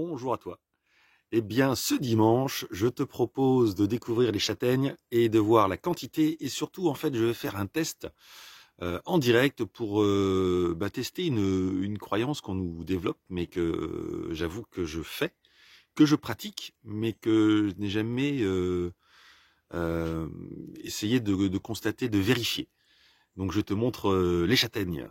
Bonjour à toi. Eh bien, ce dimanche, je te propose de découvrir les châtaignes et de voir la quantité. Et surtout, en fait, je vais faire un test en direct pour tester une croyance qu'on nous développe, mais que j'avoue que je fais, que je pratique, mais que je n'ai jamais euh, essayé de constater, de vérifier. Donc, je te montre les châtaignes.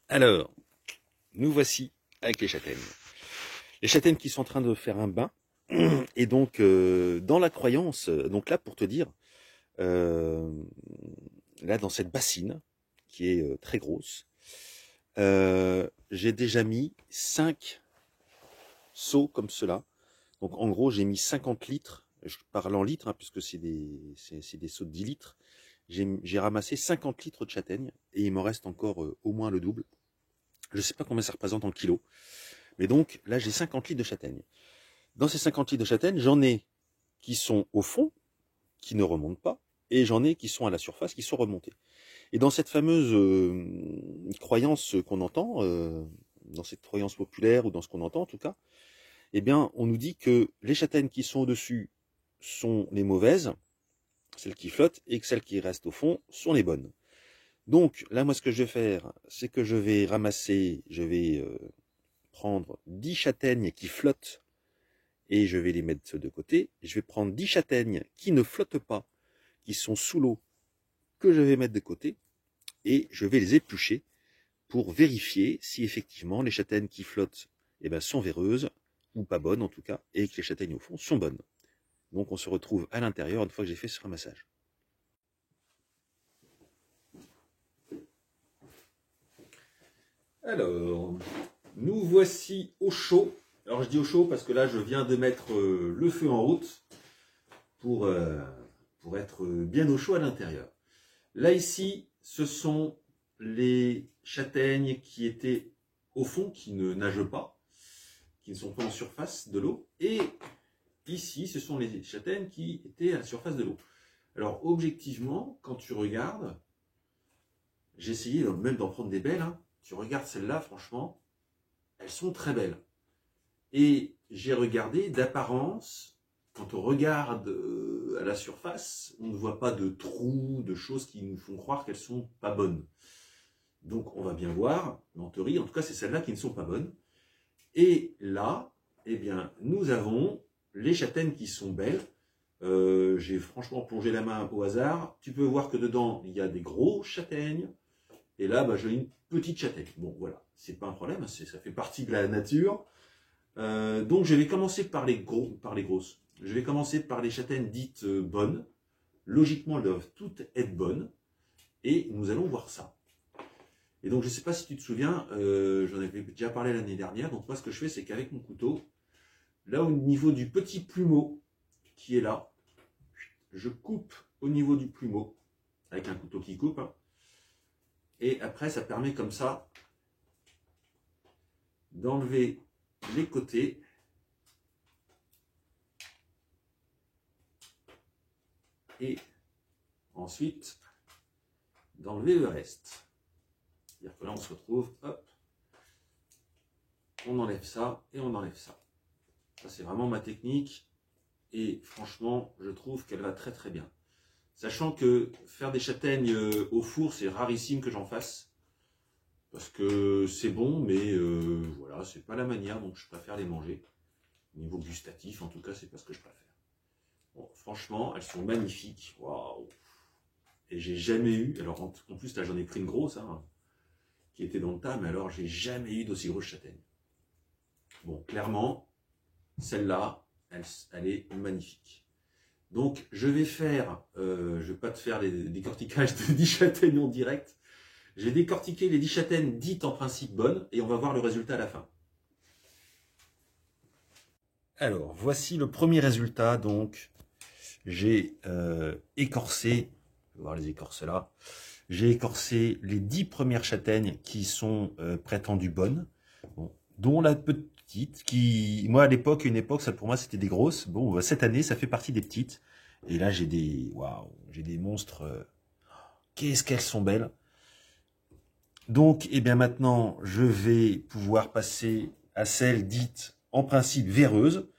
Alors, nous voici avec les châtaignes. Les châtaignes qui sont en train de faire un bain. Et donc, dans la croyance, donc là, pour te dire, euh, là, dans cette bassine, qui est très grosse, j'ai déjà mis 5 seaux comme cela. Donc, en gros, j'ai mis 50 litres. Je parle en litres, hein, puisque c'est des seaux de 10 litres. J'ai ramassé 50 litres de châtaignes, et il m'en reste encore au moins le double. Je ne sais pas combien ça représente en kilos. Mais donc, là, j'ai 50 litres de châtaignes. Dans ces 50 litres de châtaignes, j'en ai qui sont au fond, qui ne remontent pas, et j'en ai qui sont à la surface, qui sont remontés. Et dans cette fameuse croyance qu'on entend, dans cette croyance populaire, ou dans ce qu'on entend en tout cas, eh bien, on nous dit que les châtaignes qui sont au-dessus sont les mauvaises, celles qui flottent, et que celles qui restent au fond sont les bonnes. Donc, là, moi, ce que je vais faire, c'est que je vais ramasser, je vais prendre 10 châtaignes qui flottent, et je vais les mettre de côté. Je vais prendre 10 châtaignes qui ne flottent pas, qui sont sous l'eau, que je vais mettre de côté, et je vais les éplucher pour vérifier si effectivement les châtaignes qui flottent sont véreuses, ou pas bonnes en tout cas, et que les châtaignes au fond sont bonnes. Donc on se retrouve à l'intérieur une fois que j'ai fait ce ramassage. Alors, nous voici au chaud. Alors je dis au chaud parce que là je viens de mettre le feu en route pour être bien au chaud à l'intérieur. Là ici, ce sont les châtaignes qui étaient au fond, qui ne nagent pas, qui ne sont pas en surface de l'eau. Et ici, ce sont les châtaignes qui étaient à la surface de l'eau. Alors objectivement, quand tu regardes, j'ai essayé même d'en prendre des belles, hein. Tu regardes celles-là, franchement, elles sont très belles. Et j'ai regardé d'apparence, quand on regarde à la surface, on ne voit pas de trous, de choses qui nous font croire qu'elles sont pas bonnes. Donc on va bien voir, en théorie, en tout cas c'est celles-là qui ne sont pas bonnes. Et là, eh bien, nous avons les châtaignes qui sont belles. J'ai franchement plongé la main au hasard. Tu peux voir que dedans, il y a des gros châtaignes. Et là, j'ai une petite châtaigne. Bon, voilà, c'est pas un problème, ça fait partie de la nature. Donc je vais commencer par les grosses. Je vais commencer par les châtaignes dites bonnes. Logiquement, elles doivent toutes être bonnes. Et nous allons voir ça. Et donc je ne sais pas si tu te souviens, j'en avais déjà parlé l'année dernière. Donc moi ce que je fais, c'est qu'avec mon couteau, là au niveau du petit plumeau qui est là, je coupe au niveau du plumeau, avec un couteau qui coupe. Hein. Et après ça permet comme ça d'enlever les côtés. Et ensuite d'enlever le reste. C'est-à-dire que là on se retrouve, hop, on enlève ça et on enlève ça. Ça c'est vraiment ma technique et franchement je trouve qu'elle va très très bien. Sachant que faire des châtaignes au four c'est rarissime que j'en fasse. Parce que c'est bon mais voilà, c'est pas la manière donc je préfère les manger. Au niveau gustatif en tout cas c'est pas ce que je préfère. Bon, franchement elles sont magnifiques. Waouh. Et j'ai jamais eu, alors en plus là j'en ai pris une grosse hein, qui était dans le tas, mais alors j'ai jamais eu d'aussi grosse châtaigne. Bon, clairement, celle-là, elle est magnifique. Donc je vais faire, je vais pas te faire les décorticages de 10 châtaignes en direct, je vais décortiquer les 10 châtaignes dites en principe bonnes, et on va voir le résultat à la fin. Alors, voici le premier résultat, donc j'ai écorcé, on va voir les écorces là, j'ai écorcé les 10 premières châtaignes qui sont prétendues bonnes, bon, dont la petite qui, moi à l'époque, ça pour moi c'était des grosses. Bon, cette année ça fait partie des petites. Et là j'ai des, waouh, j'ai des monstres. Qu'est-ce qu'elles sont belles. Donc, eh bien maintenant, je vais pouvoir passer à celle dite en principe véreuse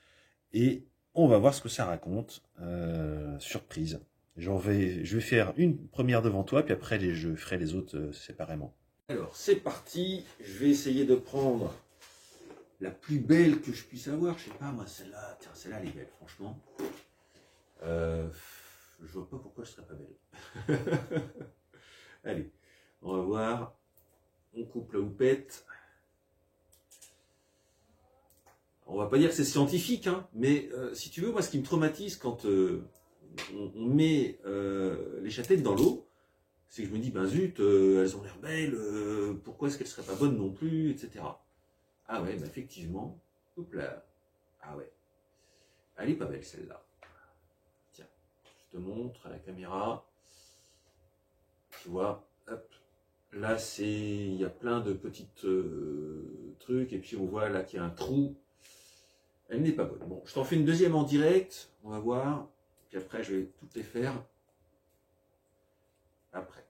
et on va voir ce que ça raconte. Surprise. Je vais faire une première devant toi, puis après je ferai les autres séparément. Alors c'est parti, je vais essayer de prendre la plus belle que je puisse avoir. Je sais pas moi, celle-là, tiens, celle-là elle est belle franchement. Je vois pas pourquoi je serais pas belle. Allez, on va voir. On coupe la houppette. On va pas dire que c'est scientifique, hein, mais si tu veux, moi ce qui me traumatise quand on met les châtaignes dans l'eau, c'est que je me dis, ben zut, elles ont l'air belles, pourquoi est-ce qu'elles seraient pas bonnes non plus, etc. Ah ouais, ben effectivement, hop là, ah ouais, elle est pas belle celle-là. Tiens, je te montre à la caméra, tu vois, hop, là il y a plein de petites trucs, et puis on voit là qu'il y a un trou. Elle n'est pas bonne. Bon, je t'en fais une deuxième en direct, on va voir. Puis après, je vais toutes les faire après.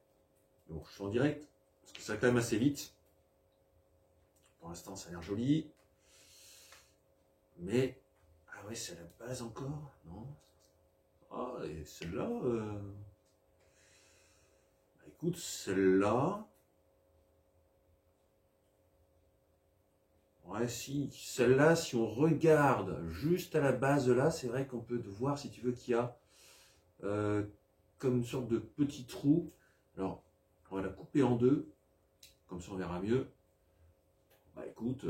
Donc, je suis en direct, parce que ça va quand même assez vite. Pour l'instant, ça a l'air joli. Mais, ah ouais, c'est la base encore, non? Ah, et celle-là, bah, écoute, celle-là... Ouais, si, celle-là, si on regarde juste à la base là, c'est vrai qu'on peut voir, si tu veux, qu'il y a comme une sorte de petit trou. Alors, on va la couper en deux, comme ça on verra mieux. Bah écoute,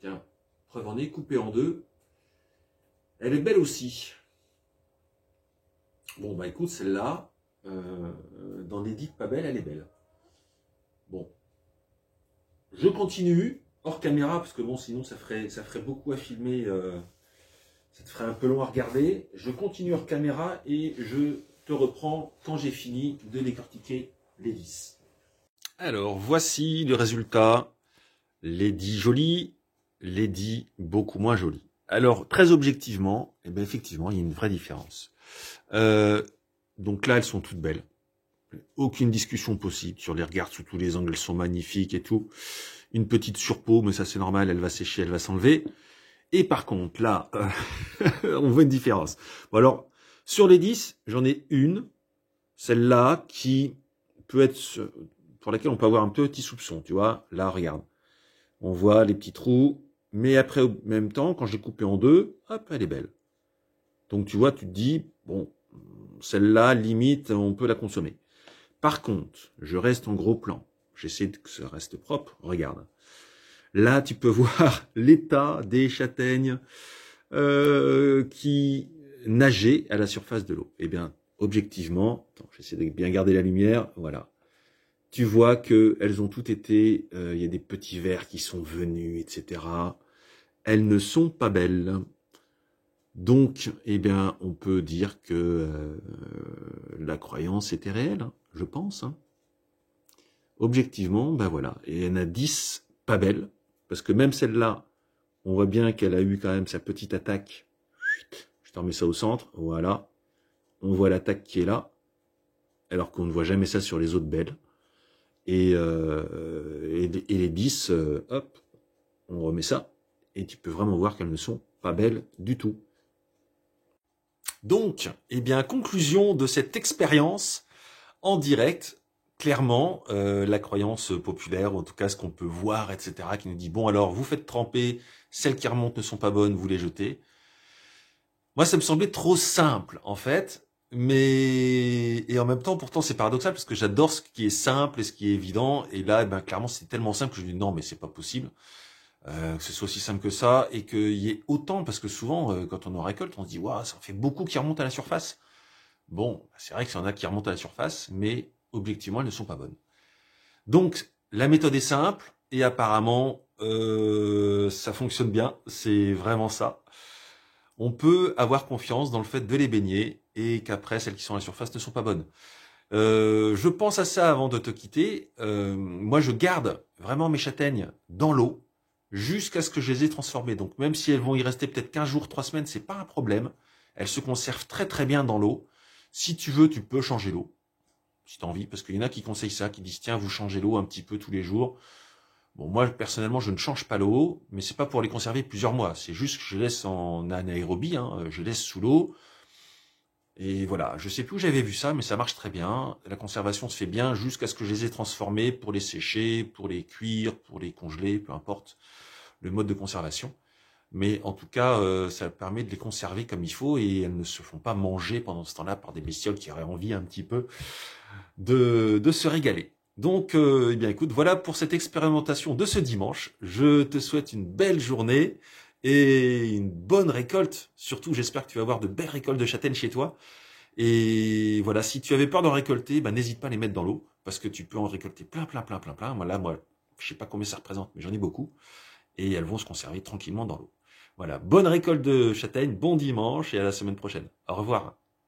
tiens, preuve en est, coupée en deux. Elle est belle aussi. Bon, bah écoute, celle-là, dans les dites pas belles, elle est belle. Bon, je continue. Hors caméra, parce que bon, sinon ça ferait beaucoup à filmer, ça te ferait un peu long à regarder. Je continue hors caméra et je te reprends quand j'ai fini de décortiquer les 10. Alors, voici le résultat. Les 10 jolis, les 10 beaucoup moins jolis. Alors, très objectivement, eh bien, effectivement, il y a une vraie différence. Donc là, elles sont toutes belles. Aucune discussion possible. Sur les regards sous tous les angles, elles sont magnifiques et tout. Une petite surpeau, mais ça c'est normal, elle va sécher, elle va s'enlever. Et par contre, là, on voit une différence. Bon alors, sur les 10, j'en ai une, celle-là, qui peut être, pour laquelle on peut avoir un petit soupçon, tu vois. Là, regarde, on voit les petits trous, mais après, au même temps, quand je l'ai coupée en deux, hop, elle est belle. Donc tu vois, tu te dis, bon, celle-là, limite, on peut la consommer. Par contre, je reste en gros plan. J'essaie que ça reste propre. Regarde. Là, tu peux voir l'état des châtaignes qui nageaient à la surface de l'eau. Eh bien, objectivement, j'essaie de bien garder la lumière. Voilà. Tu vois qu'elles ont toutes été... Il y a des petits vers qui sont venus, etc. Elles ne sont pas belles. Donc, eh bien, on peut dire que la croyance était réelle, hein, je pense. Hein. Objectivement, ben voilà. Et il y en a 10 pas belles, parce que même celle-là, on voit bien qu'elle a eu quand même sa petite attaque. Je te remets ça au centre, voilà. On voit l'attaque qui est là, alors qu'on ne voit jamais ça sur les autres belles. Et les 10, hop, on remet ça, et tu peux vraiment voir qu'elles ne sont pas belles du tout. Donc, eh bien, conclusion de cette expérience en direct, clairement, la croyance populaire, ou en tout cas ce qu'on peut voir, etc., qui nous dit, bon alors, vous faites tremper, celles qui remontent ne sont pas bonnes, vous les jetez. Moi, ça me semblait trop simple, en fait, mais... Et en même temps, pourtant, c'est paradoxal, parce que j'adore ce qui est simple et ce qui est évident, et là, eh ben, clairement, c'est tellement simple que je me dis, non, mais c'est pas possible. Que ce soit aussi simple que ça, et qu'il y ait autant, parce que souvent, quand on en récolte, on se dit, waouh, ça en fait beaucoup qui remontent à la surface. Bon, c'est vrai qu'il y en a qui remontent à la surface, mais objectivement, elles ne sont pas bonnes. Donc, la méthode est simple, et apparemment, ça fonctionne bien, c'est vraiment ça. On peut avoir confiance dans le fait de les baigner, et qu'après, celles qui sont à la surface ne sont pas bonnes. Je pense à ça avant de te quitter. Moi, je garde vraiment mes châtaignes dans l'eau, jusqu'à ce que je les ai transformées. Donc, même si elles vont y rester peut-être 15 jours, 3 semaines, c'est pas un problème. Elles se conservent très très bien dans l'eau. Si tu veux, tu peux changer l'eau, si tu as envie, parce qu'il y en a qui conseillent ça, qui disent, tiens, vous changez l'eau un petit peu tous les jours. Bon, moi, personnellement, je ne change pas l'eau, mais c'est pas pour les conserver plusieurs mois. C'est juste que je laisse en anaérobie, hein, je laisse sous l'eau. Et voilà, je sais plus où j'avais vu ça, mais ça marche très bien. La conservation se fait bien jusqu'à ce que je les ai transformés pour les sécher, pour les cuire, pour les congeler, peu importe le mode de conservation. Mais en tout cas, ça permet de les conserver comme il faut et elles ne se font pas manger pendant ce temps-là par des bestioles qui auraient envie un petit peu de se régaler. Donc, eh bien, écoute, voilà pour cette expérimentation de ce dimanche. Je te souhaite une belle journée et une bonne récolte. Surtout, j'espère que tu vas avoir de belles récoltes de châtaignes chez toi. Et voilà, si tu avais peur d'en récolter, bah, n'hésite pas à les mettre dans l'eau parce que tu peux en récolter plein, plein, plein, plein, plein. Moi, je sais pas combien ça représente, mais j'en ai beaucoup. Et elles vont se conserver tranquillement dans l'eau. Voilà, bonne récolte de châtaignes, bon dimanche et à la semaine prochaine. Au revoir.